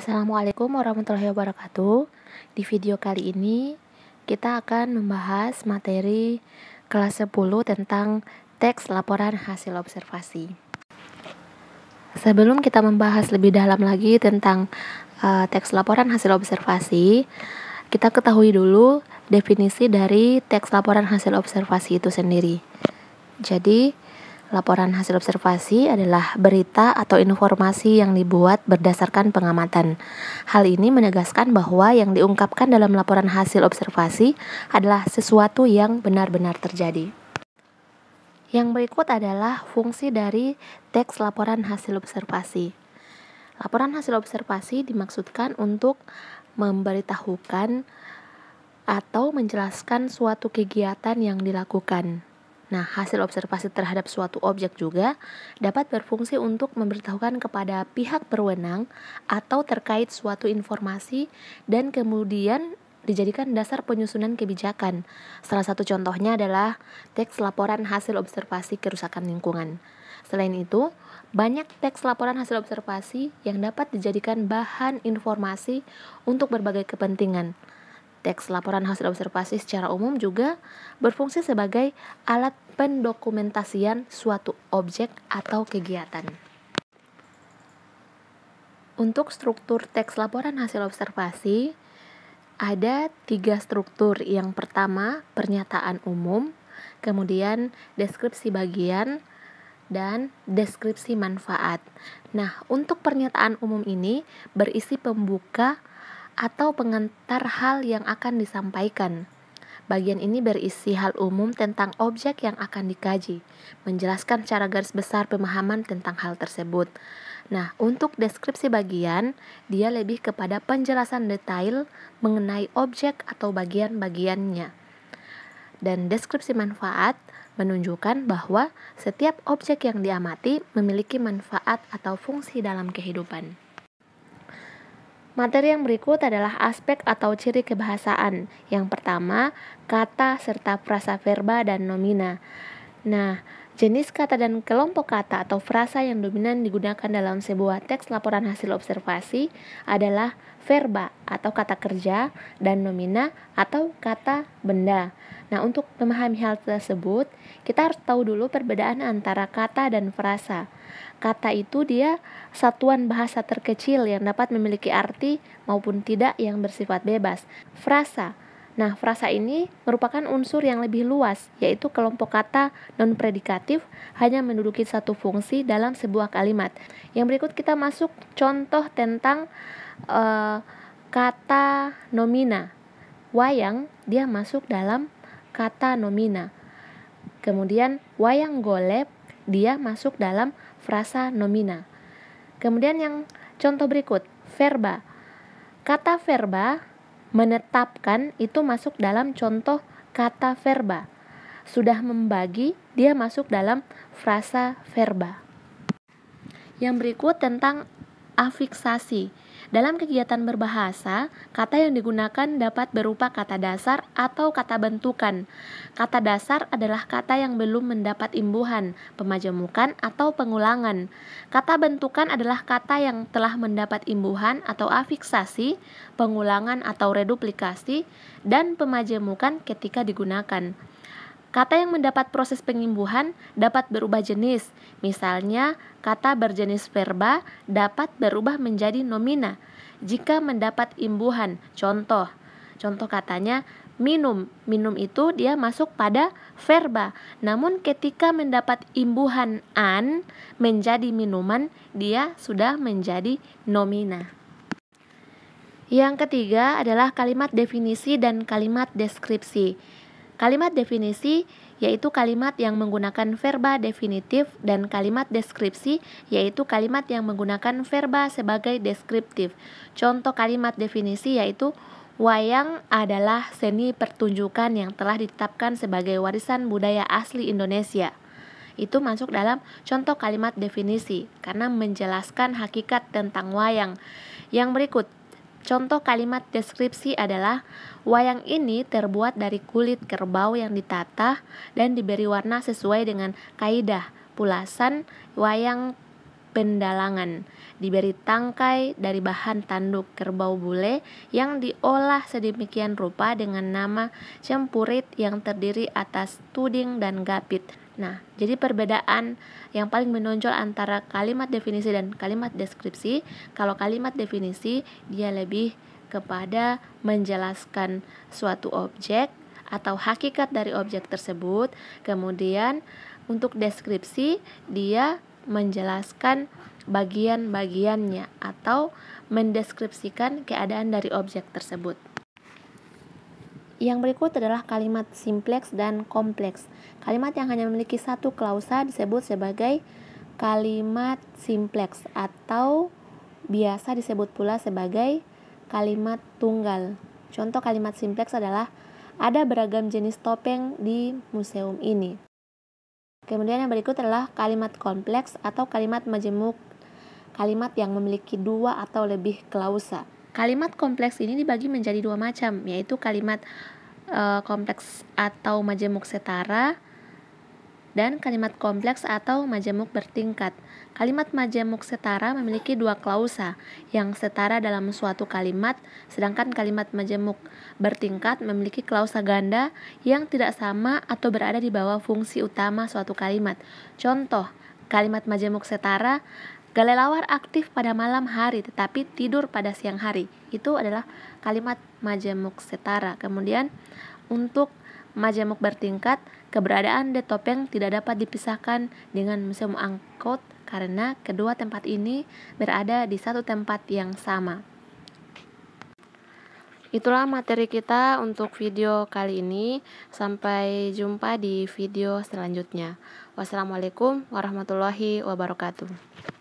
Assalamualaikum warahmatullahi wabarakatuh. Di video kali ini kita akan membahas materi kelas 10 tentang teks laporan hasil observasi. Sebelum kita membahas lebih dalam lagi tentang teks laporan hasil observasi, kita ketahui dulu definisi dari teks laporan hasil observasi itu sendiri. Jadi, laporan hasil observasi adalah berita atau informasi yang dibuat berdasarkan pengamatan. Hal ini menegaskan bahwa yang diungkapkan dalam laporan hasil observasi adalah sesuatu yang benar-benar terjadi. Yang berikut adalah fungsi dari teks laporan hasil observasi. Laporan hasil observasi dimaksudkan untuk memberitahukan atau menjelaskan suatu kegiatan yang dilakukan. Nah, hasil observasi terhadap suatu objek juga dapat berfungsi untuk memberitahukan kepada pihak berwenang atau terkait suatu informasi dan kemudian dijadikan dasar penyusunan kebijakan. Salah satu contohnya adalah teks laporan hasil observasi kerusakan lingkungan. Selain itu, banyak teks laporan hasil observasi yang dapat dijadikan bahan informasi untuk berbagai kepentingan. Teks laporan hasil observasi secara umum juga berfungsi sebagai alat pendokumentasian suatu objek atau kegiatan. Untuk struktur teks laporan hasil observasi, ada 3 struktur. Yang pertama, pernyataan umum, kemudian deskripsi bagian, dan deskripsi manfaat. Nah, untuk pernyataan umum ini berisi pembuka atau pengantar hal yang akan disampaikan. Bagian ini berisi hal umum tentang objek yang akan dikaji, menjelaskan secara garis besar pemahaman tentang hal tersebut. Nah, untuk deskripsi bagian, dia lebih kepada penjelasan detail mengenai objek atau bagian-bagiannya. Dan deskripsi manfaat menunjukkan bahwa setiap objek yang diamati memiliki manfaat atau fungsi dalam kehidupan. Materi yang berikut adalah aspek atau ciri kebahasaan. Yang pertama, kata serta frasa verba dan nomina. Nah, jenis kata dan kelompok kata atau frasa yang dominan digunakan dalam sebuah teks laporan hasil observasi adalah verba atau kata kerja dan nomina atau kata benda. Nah, untuk memahami hal tersebut, kita harus tahu dulu perbedaan antara kata dan frasa. Kata itu dia satuan bahasa terkecil yang dapat memiliki arti maupun tidak yang bersifat bebas. Frasa. Nah, frasa ini merupakan unsur yang lebih luas, yaitu kelompok kata non-predikatif hanya menduduki satu fungsi dalam sebuah kalimat. Yang berikut kita masuk contoh tentang kata nomina. Wayang, dia masuk dalam kata nomina. Kemudian wayang golek, dia masuk dalam frasa nomina. Kemudian yang contoh berikut, verba. Kata verba menetapkan itu masuk dalam contoh kata verba. Sudah membagi, dia masuk dalam frasa verba. Yang berikut tentang afiksasi. Dalam kegiatan berbahasa, kata yang digunakan dapat berupa kata dasar atau kata bentukan. Kata dasar adalah kata yang belum mendapat imbuhan, pemajemukan, atau pengulangan. Kata bentukan adalah kata yang telah mendapat imbuhan atau afiksasi, pengulangan atau reduplikasi, dan pemajemukan ketika digunakan. Kata yang mendapat proses pengimbuhan dapat berubah jenis. Misalnya, kata berjenis verba dapat berubah menjadi nomina jika mendapat imbuhan. Contoh katanya minum. Minum itu dia masuk pada verba. Namun ketika mendapat imbuhan an menjadi minuman, dia sudah menjadi nomina. Yang ketiga adalah kalimat definisi dan kalimat deskripsi. Kalimat definisi yaitu kalimat yang menggunakan verba definitif dan kalimat deskripsi yaitu kalimat yang menggunakan verba sebagai deskriptif. Contoh kalimat definisi yaitu wayang adalah seni pertunjukan yang telah ditetapkan sebagai warisan budaya asli Indonesia. Itu masuk dalam contoh kalimat definisi karena menjelaskan hakikat tentang wayang. Yang berikut, contoh kalimat deskripsi adalah wayang ini terbuat dari kulit kerbau yang ditata dan diberi warna sesuai dengan kaidah pulasan wayang pendalangan. Diberi tangkai dari bahan tanduk kerbau bule yang diolah sedemikian rupa dengan nama cempurit yang terdiri atas tuding dan gapit. Nah, jadi perbedaan yang paling menonjol antara kalimat definisi dan kalimat deskripsi, kalau kalimat definisi dia lebih kepada menjelaskan suatu objek atau hakikat dari objek tersebut. Kemudian untuk deskripsi dia menjelaskan bagian-bagiannya atau mendeskripsikan keadaan dari objek tersebut. Yang berikut adalah kalimat simpleks dan kompleks. Kalimat yang hanya memiliki satu klausa disebut sebagai kalimat simpleks atau biasa disebut pula sebagai kalimat tunggal. Contoh kalimat simpleks adalah ada beragam jenis topeng di museum ini. Kemudian yang berikut adalah kalimat kompleks atau kalimat majemuk, kalimat yang memiliki dua atau lebih klausa. Kalimat kompleks ini dibagi menjadi dua macam, yaitu kalimat kompleks atau majemuk setara dan kalimat kompleks atau majemuk bertingkat. Kalimat majemuk setara memiliki dua klausa yang setara dalam suatu kalimat, sedangkan kalimat majemuk bertingkat memiliki klausa ganda yang tidak sama atau berada di bawah fungsi utama suatu kalimat. Contoh, kalimat majemuk setara, kelelawar aktif pada malam hari tetapi tidur pada siang hari. Itu adalah kalimat majemuk setara. Kemudian untuk majemuk bertingkat, keberadaan The Topeng tidak dapat dipisahkan dengan Museum Angkut karena kedua tempat ini berada di satu tempat yang sama. Itulah materi kita untuk video kali ini. Sampai jumpa di video selanjutnya. Wassalamualaikum warahmatullahi wabarakatuh.